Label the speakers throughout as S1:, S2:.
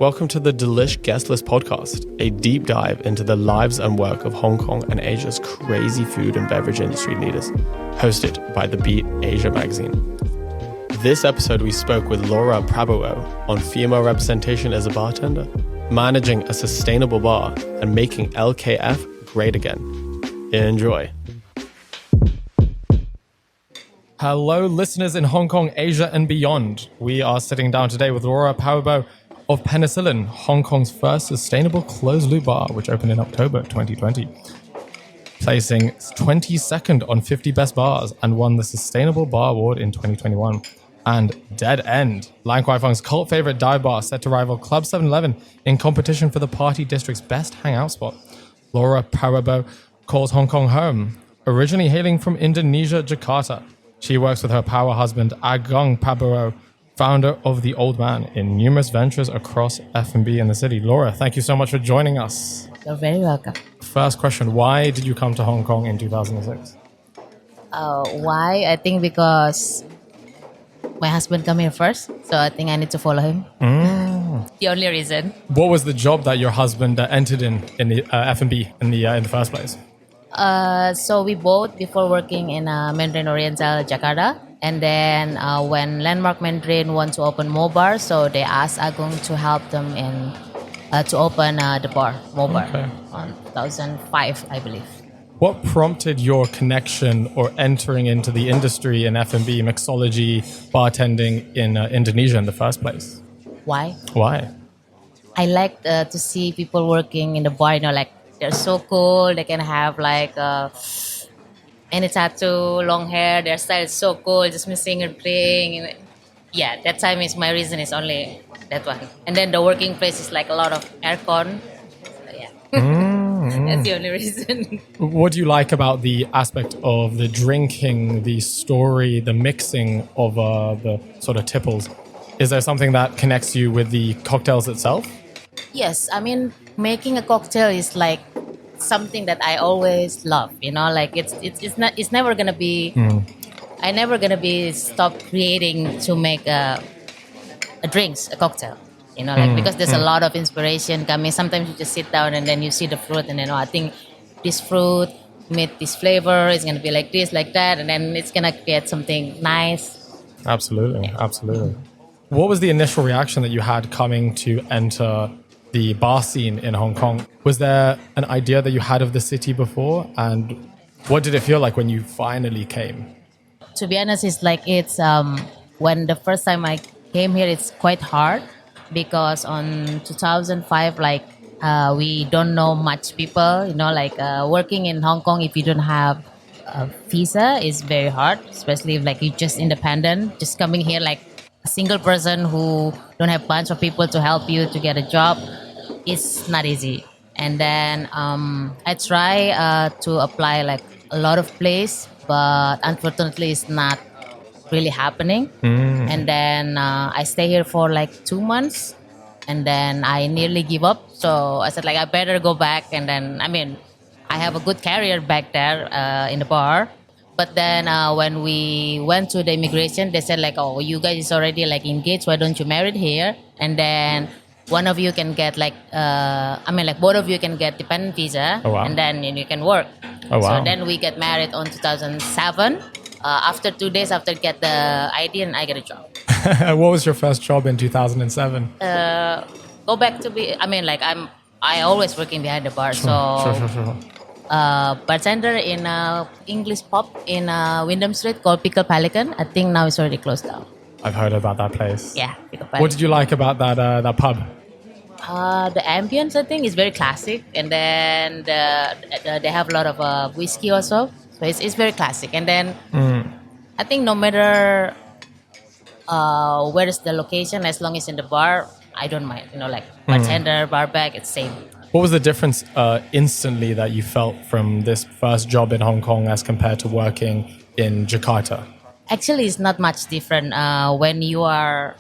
S1: Welcome to the Delish Guest List podcast, a deep dive into the lives and work of Hong Kong and Asia's crazy food and beverage industry leaders, hosted by The Beat Asia magazine. This episode, we spoke with Laura Prabowo on female representation as a bartender, managing a sustainable bar, and making LKF great again. Enjoy. Hello, listeners in Hong Kong, Asia, and beyond. We are sitting down today with Laura Prabowo of Penicillin, Hong Kong's first sustainable closed-loop bar, which opened in October 2020. Placing 22nd on 50 Best Bars and won the Sustainable Bar Award in 2021. And Dead End, Lan Kwai Fong's cult favorite dive bar, set to rival Club 7-Eleven in competition for the Party District's best hangout spot. Laura Prabowo calls Hong Kong home, originally hailing from Indonesia, Jakarta. She works with her power husband, Agong Prabowo, founder of The Old Man, in numerous ventures across F&B in the city. Laura, thank you so much for joining us.
S2: You're very welcome.
S1: First question, why did you come to Hong Kong in 2006?
S2: Why? I think because my husband came here first, so I think I need to follow him. The only reason.
S1: What was the job that your husband entered in the F&B in the first place?
S2: So we both, before working in Mandarin Oriental, Jakarta, and then when Landmark Mandarin want to open more bars, so they asked Agong to help them in to open the bar, more bar, on 2005, I believe.
S1: What prompted your connection or entering into the industry in F&B, mixology, bartending in Indonesia in the first place?
S2: Why? I like to see people working in the bar, like they're so cool. They can have any tattoo, long hair. Their style is so cool. Just missing and playing. Yeah, that time is my reason is only that one. And then the working place is like a lot of aircon. So, yeah, that's the only reason.
S1: What do you like about the aspect of the drinking, the story, the mixing of the sort of tipples? Is there something that connects you with the cocktails itself?
S2: Yes, I mean, making a cocktail is like something that I always love. Like it's never gonna be. I never gonna be stop creating to make a cocktail. Because there's a lot of inspiration coming. Sometimes you just sit down and then you see the fruit and then I think this fruit with this flavor is gonna be like this, like that, and then it's gonna get something nice.
S1: Absolutely. What was the initial reaction that you had coming to enter the bar scene in Hong Kong? Was there an idea that you had of the city before? And what did it feel like when you finally came?
S2: To be honest, it's when the first time I came here, it's quite hard because on 2005, we don't know much people, working in Hong Kong, if you don't have a visa, is very hard, especially if you're just independent, just coming here like a single person who don't have a bunch of people to help you to get a job. It's not easy. And then I try to apply a lot of places, but unfortunately it's not really happening. And then I stay here for 2 months and then I nearly give up. So I said I better go back. And then, I have a good career back there in the bar. But then when we went to the immigration, they said oh, you guys is already engaged. Why don't you marry here? And then one of you can get both of you can get dependent visa.
S1: Oh, wow.
S2: And then you can work.
S1: Oh, wow.
S2: So then we get married on 2007. After 2 days after get the ID and I get a job.
S1: What was your first job in 2007?
S2: Go back to be, I always working behind the bar.
S1: Sure.
S2: Bartender in English pub in Wyndham Street called Pickle Pelican. I think now it's already closed down.
S1: I've heard about that place.
S2: Yeah, Pickle Pelican.
S1: What did you like about that pub?
S2: The ambience, I think, is very classic. And then they have a lot of whiskey also. So it's very classic. And then I think no matter where is the location, as long as in the bar, I don't mind. Bartender, bar back, it's same.
S1: What was the difference instantly that you felt from this first job in Hong Kong as compared to working in Jakarta?
S2: Actually, it's not much different. When you are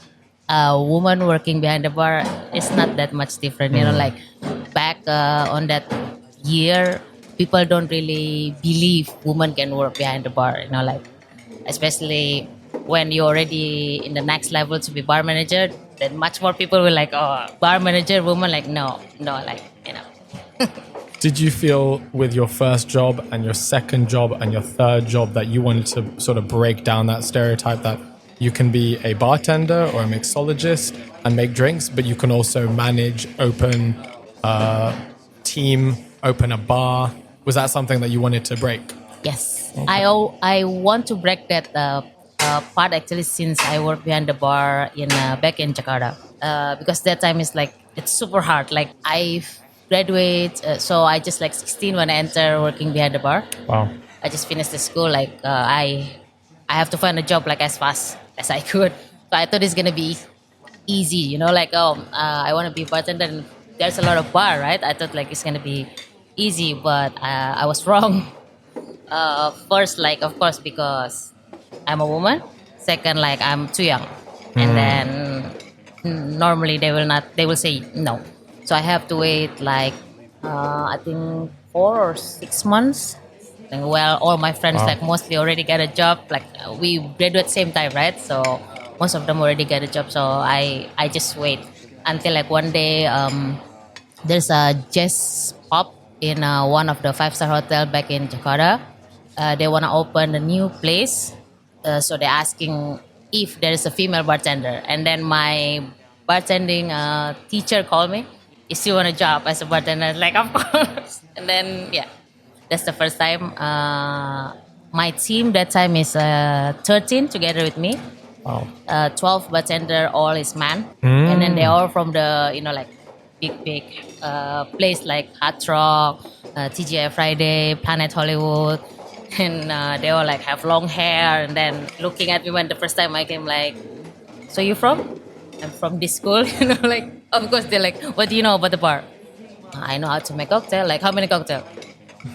S2: a woman working behind the bar, it's not that much different. Back on that year, people don't really believe women can work behind the bar. Especially when you're already in the next level to be bar manager, then much more people were like, oh, bar manager woman, like no, like
S1: Did you feel with your first job and your second job and your third job that you wanted to sort of break down that stereotype that you can be a bartender or a mixologist and make drinks, but you can also manage, open a team, open a bar? Was that something that you wanted to break?
S2: yes,
S1: Okay.
S2: I want to break that part actually since I work behind the bar in back in Jakarta, because that time is like it's super hard. Like I graduate, so I just like 16 when I enter working behind the bar.
S1: Wow.
S2: I just finished the school. Like I have to find a job like as fast as I could. So I thought it's gonna be easy, like I want to be bartender. And there's a lot of bar, right? I thought like it's gonna be easy, but I was wrong. First, like of course because I'm a woman. Second, like I'm too young, and then normally they will say no. So I have to wait like I think 4 or 6 months. And well, all my friends
S1: Wow.
S2: like mostly already get a job. Like we graduate same time, right? So most of them already get a job. So I just wait until like one day there's a jazz pub in one of the five-star hotel back in Jakarta. They want to open a new place, so they're asking if there is a female bartender. And then my bartending teacher called me. You still want a job as a bartender? Like of course. And then yeah, that's the first time. My team that time is 13 together with me.
S1: Wow.
S2: 12 bartender, all is man, and then they all from the like big place like Hard Rock, TGI Friday, Planet Hollywood, and they all like have long hair. And then looking at me when the first time I came, like, so you from? I'm from this school, like of course they're like, what do you know about the bar? I know how to make cocktail. Like how many cocktail?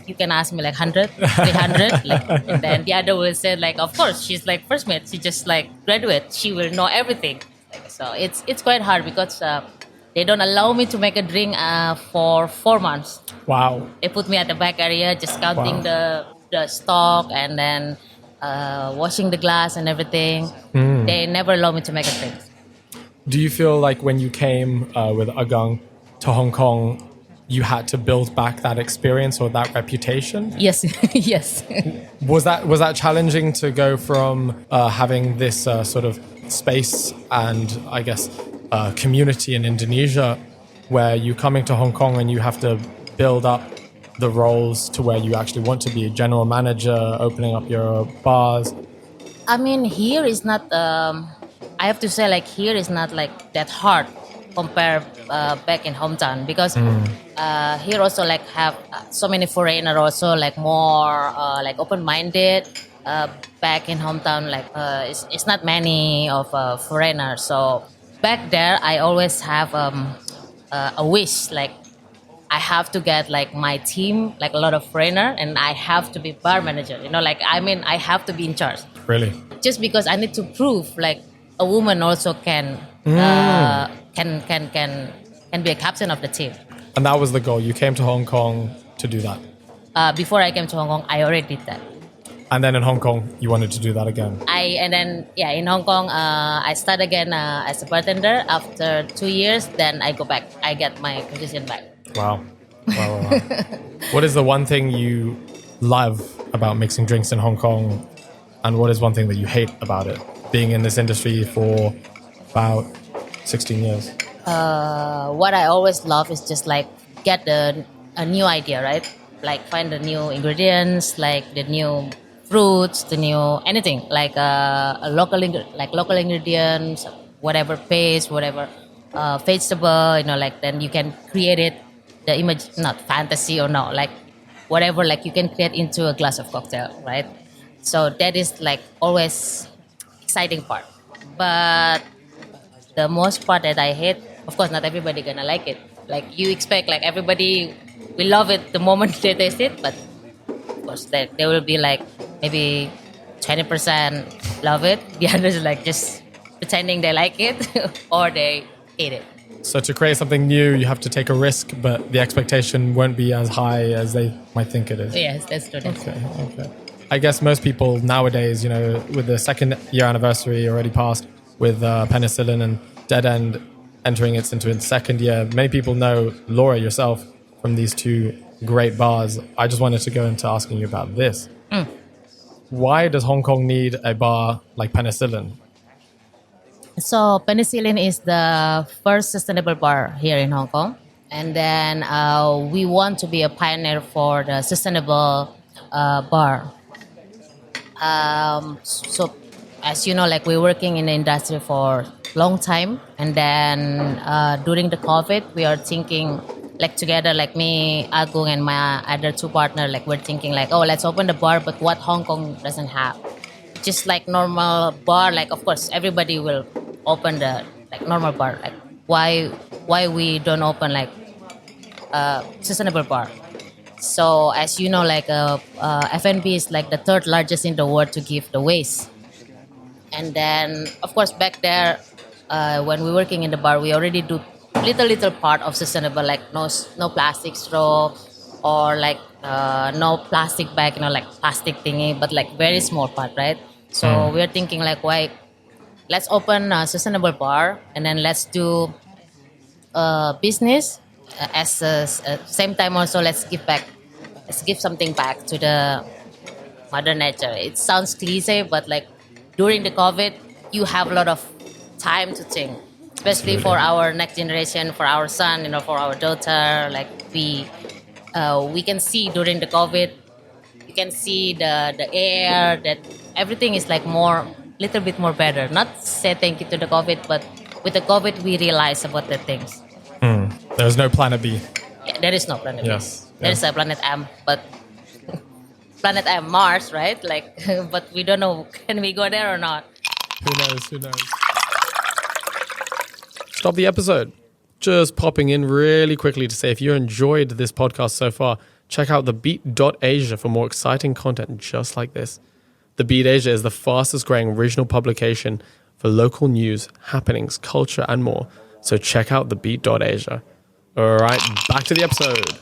S2: You can ask me like 100, 300, like, and then the other will say like, of course she's like first mate. She just like graduate. She will know everything. Like, so it's quite hard because they don't allow me to make a drink for 4 months.
S1: Wow.
S2: They put me at the back area just counting the stock and then washing the glass and everything. They never allow me to make a drink.
S1: Do you feel like when you came with Agang to Hong Kong, you had to build back that experience or that reputation?
S2: Yes, yes.
S1: Was that challenging to go from having this sort of space and I guess community in Indonesia, where you coming to Hong Kong and you have to build up the roles to where you actually want to be a general manager, opening up your bars?
S2: I mean, here is not. I have to say, like here is not like that hard compared back in hometown because here also like have so many foreigner also like more like open-minded. Back in hometown, like it's not many of foreigners. So back there, I always have a wish like I have to get like my team like a lot of foreigner, and I have to be bar manager. Like I mean, I have to be in charge.
S1: Really?
S2: Just because I need to prove like a woman also can be a captain of the team.
S1: And that was the goal. You came to Hong Kong to do that.
S2: Before I came to Hong Kong, I already did that.
S1: And then in Hong Kong, you wanted to do that again.
S2: In Hong Kong, I start again as a bartender. After 2 years, then I go back. I get my position back.
S1: Wow. What is the one thing you love about mixing drinks in Hong Kong? And what is one thing that you hate about it? Being in this industry for about 16 years.
S2: What I always love is just like get a new idea, right? Like find the new ingredients, like the new fruits, the new anything, like local ingredients, whatever paste, whatever vegetable, like then you can create it, the image, not fantasy or no, like whatever, like you can create into a glass of cocktail, right? So that is like always exciting part. But the most part that I hate, of course, not everybody gonna like it. Like you expect, like everybody will love it the moment they taste it, but of course there will be like maybe 20% love it. The others like just pretending they like it or they hate it.
S1: So to create something new, you have to take a risk, but the expectation won't be as high as they might think it is.
S2: Yes, that's true.
S1: Okay. I guess most people nowadays, with the second year anniversary already passed, with Penicillin and Dead End entering into its second year. Many people know Laura yourself from these two great bars. I just wanted to go into asking you about this. Why does Hong Kong need a bar like Penicillin?
S2: So Penicillin is the first sustainable bar here in Hong Kong, and then we want to be a pioneer for the sustainable bar. So as you know, like we're working in the industry for a long time, and then during the COVID, we are thinking like together, like me, Agung, and my other two partners, like we're thinking like, oh, let's open the bar, but what Hong Kong doesn't have, just like normal bar. Like of course, everybody will open the like normal bar. Like why we don't open like sustainable bar? So as you know, like F&B is like the third largest in the world to give the waste. And then, of course, back there, when we're working in the bar, we already do little part of sustainable, like no plastic straw or like no plastic bag, like plastic thingy, but like very small part, right? So we're thinking like, why? Let's open a sustainable bar and then let's do business as same time also let's give back. Let's give something back to the mother nature. It sounds cliche, but like during the COVID, you have a lot of time to think, especially for our next generation, for our son, for our daughter. Like we can see during the COVID, you can see the air that everything is like little bit more better. Not say thank you to the COVID, but with the COVID, we realize about the things.
S1: There's no planet B.
S2: Yeah, there is no planet B.
S1: Yes.
S2: There is a planet M, but planet M, Mars, right? Like, but we don't know, can we go there or not?
S1: Who knows? Stop the episode. Just popping in really quickly to say if you enjoyed this podcast so far, check out thebeat.asia for more exciting content just like this. The Beat Asia is the fastest growing regional publication for local news, happenings, culture, and more. So check out thebeat.asia. All right, back to the episode.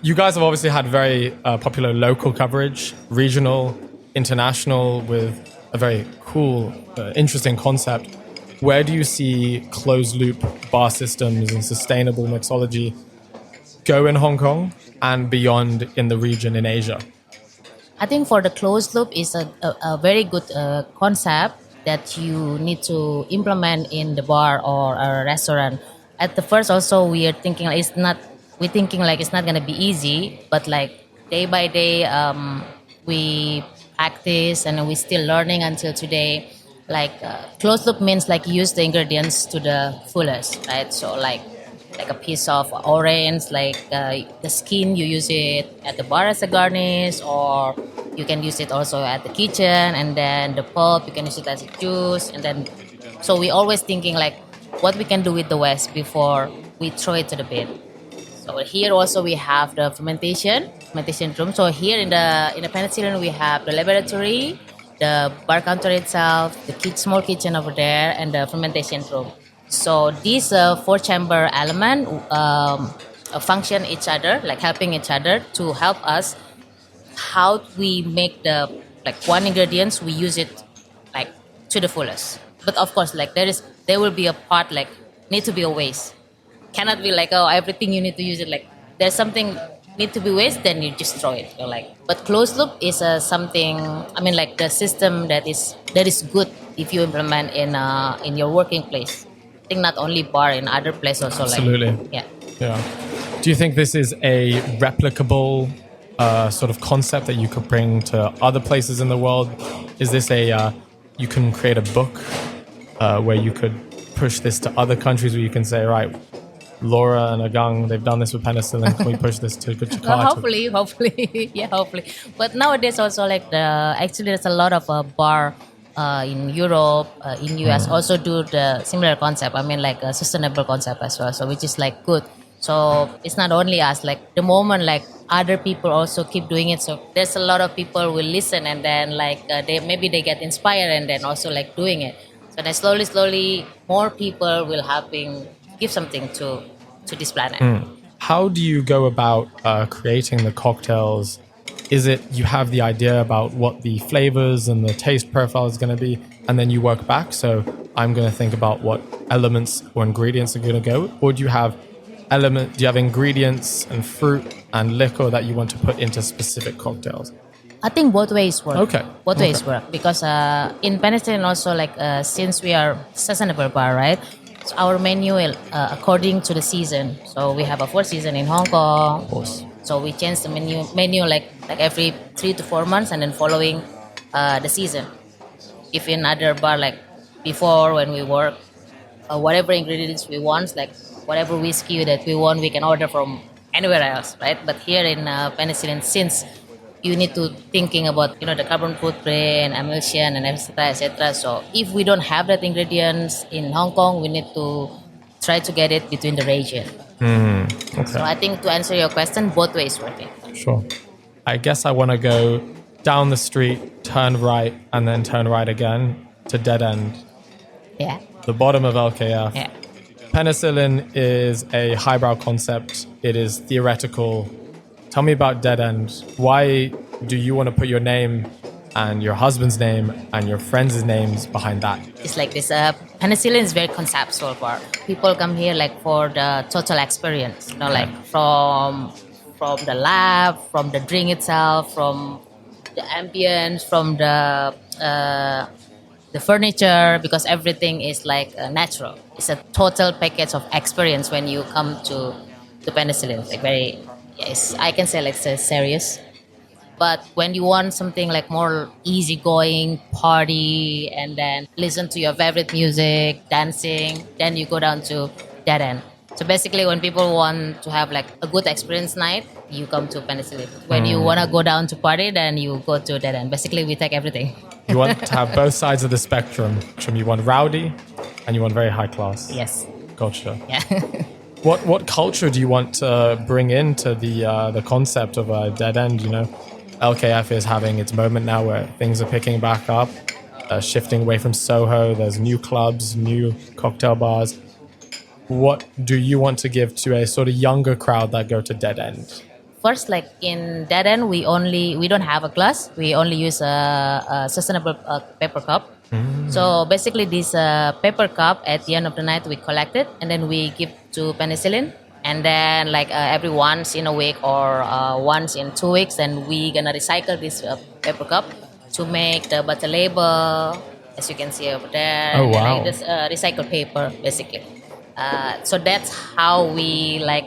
S1: You guys have obviously had very popular local coverage, regional, international, with a very cool, interesting concept. Where do you see closed loop bar systems and sustainable mixology go in Hong Kong and beyond in the region in Asia?
S2: I think for the closed loop is a very good concept that you need to implement in the bar or a restaurant. At the first, also we are thinking like it's not going to be easy, but like day by day, we practice and we're still learning until today. Like closed loop means like use the ingredients to the fullest, right? So like a piece of orange, like the skin, you use it at the bar as a garnish, or you can use it also at the kitchen, and then the pulp, you can use it as a juice, and then, so we always thinking like what we can do with the waste before we throw it to the bin. So here also we have the fermentation room. So here in the Penicillin we have the laboratory, the bar counter itself, the small kitchen over there, and the fermentation room. So these four chamber element function each other, like helping each other to help us how we make the like one ingredients, we use it like to the fullest. But of course, like there will be a part like need to be a waste. Cannot be like, oh, everything you need to use it. Like there's something need to be waste, then you just throw it. But closed loop is something. I mean, like the system that is good if you implement in your working place. I think not only bar, in other place also.
S1: Absolutely.
S2: Like,
S1: Yeah. Do you think this is a replicable sort of concept that you could bring to other places in the world? Is this you can create a book where you could push this to other countries, where you can say, right, Laura and Agang, they've done this with penicillin. Can we push this to Jakarta?
S2: Hopefully, yeah, hopefully. But nowadays also like actually there's a lot of bar in Europe, in US also do the similar concept. I mean like a sustainable concept as well. So which is like good. So it's not only us. Like the moment like other people also keep doing it. So there's a lot of people will listen, and then like they get inspired, and then also like doing it. So then slowly more people will give something to this planet.
S1: How do you go about creating the cocktails Is it you have the idea about what the flavors and the taste profile is going to be, and then you work back? So I'm going to think about what elements or ingredients are going to go, or do you have do you have ingredients and fruit and liquor that you want to put into specific cocktails?
S2: I think both ways work.
S1: Okay.
S2: Both ways work because in Penicillin also like since we are sustainable bar, right? So our menu according to the season. So we have a 4 season in Hong Kong.
S1: Of course.
S2: So we change the menu like every 3 to 4 months, and then following the season. If in other bar like before when we work, whatever ingredients we want, like whatever whiskey that we want, we can order from anywhere else, right? But here in Penicillin, since you need to thinking about the carbon footprint, emulsion, and etc. etc. So if we don't have that ingredients in Hong Kong, we need to try to get it between the region.
S1: Okay.
S2: So I think to answer your question, both ways working.
S1: Sure. I guess I want to go down the street, turn right, and then turn right again to Dead End,
S2: Yeah.
S1: the bottom of LKF.
S2: Yeah.
S1: Penicillin is a highbrow concept. It is theoretical. Tell me about Dead End. Why do you want to put your name and your husband's name and your friends' names behind that?
S2: It's like this. Penicillin is very conceptual bar. People come here like for the total experience. Like from the lab, from the drink itself, from the ambience, from the furniture, because everything is like natural. It's a total package of experience when you come to Penicillin. Like very, yes, I can say like serious. But when you want something like more easygoing, party, and then listen to your favorite music, dancing, then you go down to Dead End. So basically, when people want to have like a good experience night, you come to Penicillin. When you want to go down to party, then you go to Dead End. Basically, we take everything.
S1: You want to have both sides of the spectrum. You want rowdy and you want very high class.
S2: Yes.
S1: Gotcha.
S2: Yeah.
S1: What culture do you want to bring into the concept of a Dead End? LKF is having its moment now where things are picking back up, shifting away from Soho. There's new clubs, new cocktail bars. What do you want to give to a sort of younger crowd that go to Dead End?
S2: First, like in Dead End, we don't have a glass. We only use a sustainable paper cup. So basically, this paper cup at the end of the night we collect it and then we give to Penicillin. And then like every once in a week or once in 2 weeks, then we gonna recycle this paper cup to make the bottle label, as you can see over there.
S1: Oh,
S2: and then,
S1: wow.
S2: like, this recycled paper basically. So that's how we like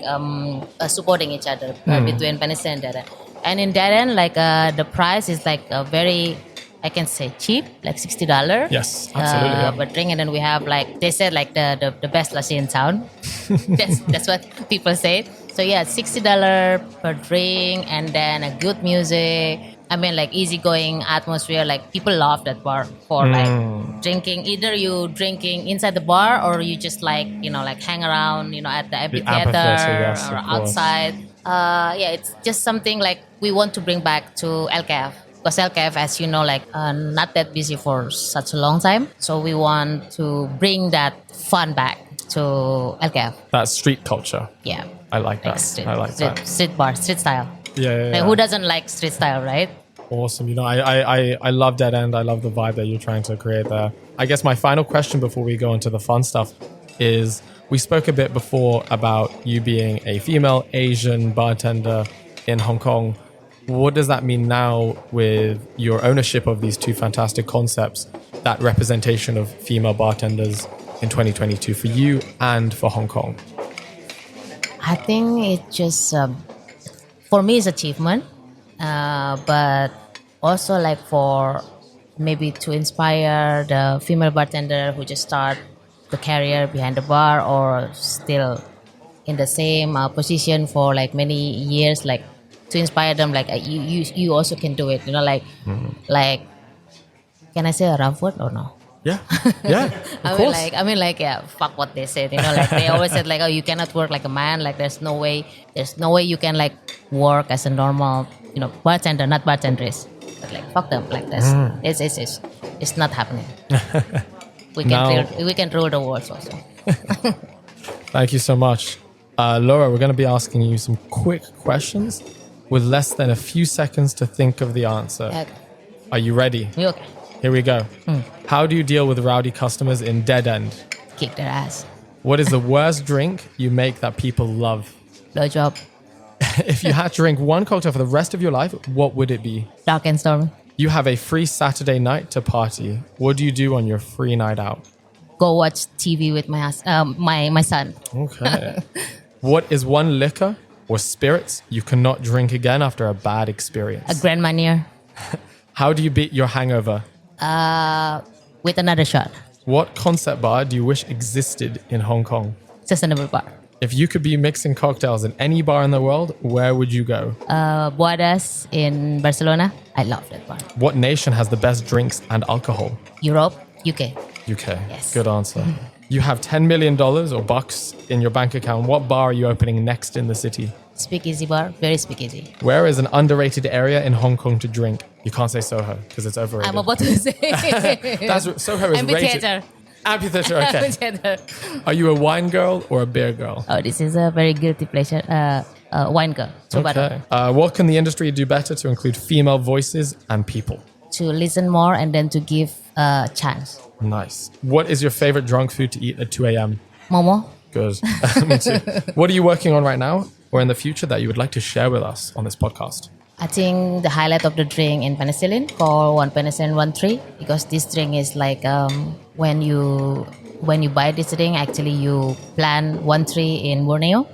S2: supporting each other between Penicillin and Dead End. And in Dead End, like the price is like very, I can say cheap, like $60.
S1: Yes, absolutely. Yeah.
S2: But drink, and then we have like they said like the best lassi in town. that's what people say. So yeah, $60 per drink, and then a good music. I mean, like easygoing atmosphere. Like people love that bar for like drinking. Either you drinking inside the bar or you just like like hang around at the amphitheater
S1: yes,
S2: or
S1: of course.
S2: outside. Yeah, it's just something like we want to bring back to LKF. Because LKF, as you know, like not that busy for such a long time. So we want to bring that fun back to LKF.
S1: That street culture.
S2: Yeah.
S1: I like that. I like that.
S2: Street bar, street style.
S1: Yeah.
S2: Like, who doesn't like street style, right?
S1: Awesome. I love Dead End. I love the vibe that you're trying to create there. I guess my final question before we go into the fun stuff is, we spoke a bit before about you being a female Asian bartender in Hong Kong. What does that mean now with your ownership of these two fantastic concepts, that representation of female bartenders in 2022 for you and for Hong Kong?
S2: I think it just, for me, it's achievement. But also like for maybe to inspire the female bartender who just start the career behind the bar or still in the same position for like many years, like to inspire them, like you also can do it, like can I say a rough word or no?
S1: Yeah, of course.
S2: I mean, yeah, fuck what they said, like they always said like, oh, you cannot work like a man, like there's no way you can like work as a normal, bartender, not bartenders, but like fuck them, like this, it's not happening. we can rule the world also.
S1: Thank you so much. Laura, we're going to be asking you some quick questions. with less than a few seconds to think of the answer.
S2: Okay.
S1: Are you ready?
S2: You okay?
S1: Here we go. How do you deal with rowdy customers in Dead End?
S2: Kick their ass.
S1: What is the worst drink you make that people love?
S2: Blowjob.
S1: If you had to drink one cocktail for the rest of your life, what would it be?
S2: Dark and stormy.
S1: You have a free Saturday night to party. What do you do on your free night out?
S2: Go watch TV with my son.
S1: Okay. What is one liquor or spirits you cannot drink again after a bad experience?
S2: A Grand Marnier.
S1: How do you beat your hangover?
S2: With another shot.
S1: What concept bar do you wish existed in Hong Kong?
S2: Sustainable bar.
S1: If you could be mixing cocktails in any bar in the world, where would you go?
S2: Boadas in Barcelona. I love that bar.
S1: What nation has the best drinks and alcohol?
S2: Europe, UK.
S1: UK.
S2: Yes.
S1: Good answer. You have $10 million or bucks in your bank account. What bar are you opening next in the city?
S2: Speakeasy bar. Very speakeasy.
S1: Where is an underrated area in Hong Kong to drink? You can't say Soho because it's overrated.
S2: I'm about to say.
S1: Soho is rated.
S2: Amphitheater.
S1: Amphitheater, okay.
S2: Amphitheater.
S1: Are you a wine girl or a beer girl?
S2: Oh, this is a very guilty pleasure. Wine girl.
S1: Okay. What can the industry do better to include female voices and people?
S2: To listen more and then to give a chance.
S1: Nice. What is your favorite drunk food to eat at 2 a.m.?
S2: Momo.
S1: Good. Me too. What are you working on right now or in the future that you would like to share with us on this podcast?
S2: I think the highlight of the drink in Penicillin called one Penicillin 1-3 because this drink is like when you buy this drink, actually you plant 1-3 in Borneo.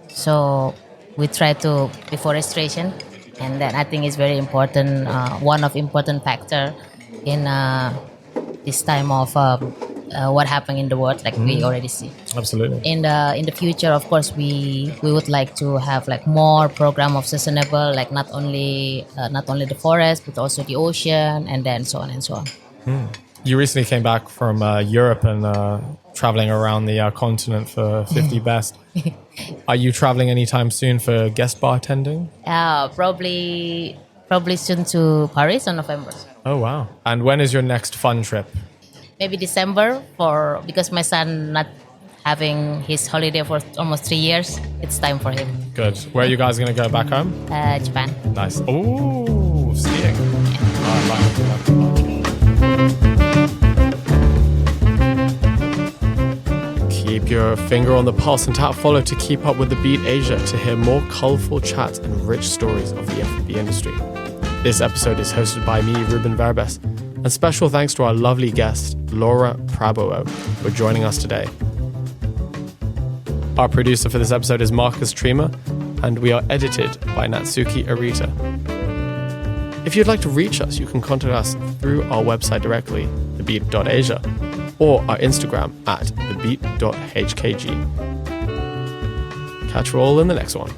S2: So we try to deforestation, and then I think it's very important. One of important factor in this time of what happened in the world, like we already see.
S1: Absolutely.
S2: In the future, of course, we would like to have like more program of sustainable, like not only the forest but also the ocean, and then so on and so on.
S1: You recently came back from Europe and traveling around the continent for 50 Best. Are you traveling anytime soon for guest bartending?
S2: Probably soon to Paris in November.
S1: Oh wow! And when is your next fun trip?
S2: Maybe December because my son not having his holiday for almost 3 years. It's time for him.
S1: Good. Where are you guys going to go back home?
S2: Japan.
S1: Nice. Ooh, skiing. Keep your finger on the pulse and tap follow to keep up with the Beat Asia to hear more colourful chats and rich stories of the F&B industry. This episode is hosted by me, Ruben Verbes, and special thanks to our lovely guest, Laura Prabowo, for joining us today. Our producer for this episode is Marcus Trima, and we are edited by Natsuki Arita. If you'd like to reach us, you can contact us through our website directly, thebeat.asia, or our Instagram at thebeat.hkg. Catch you all in the next one.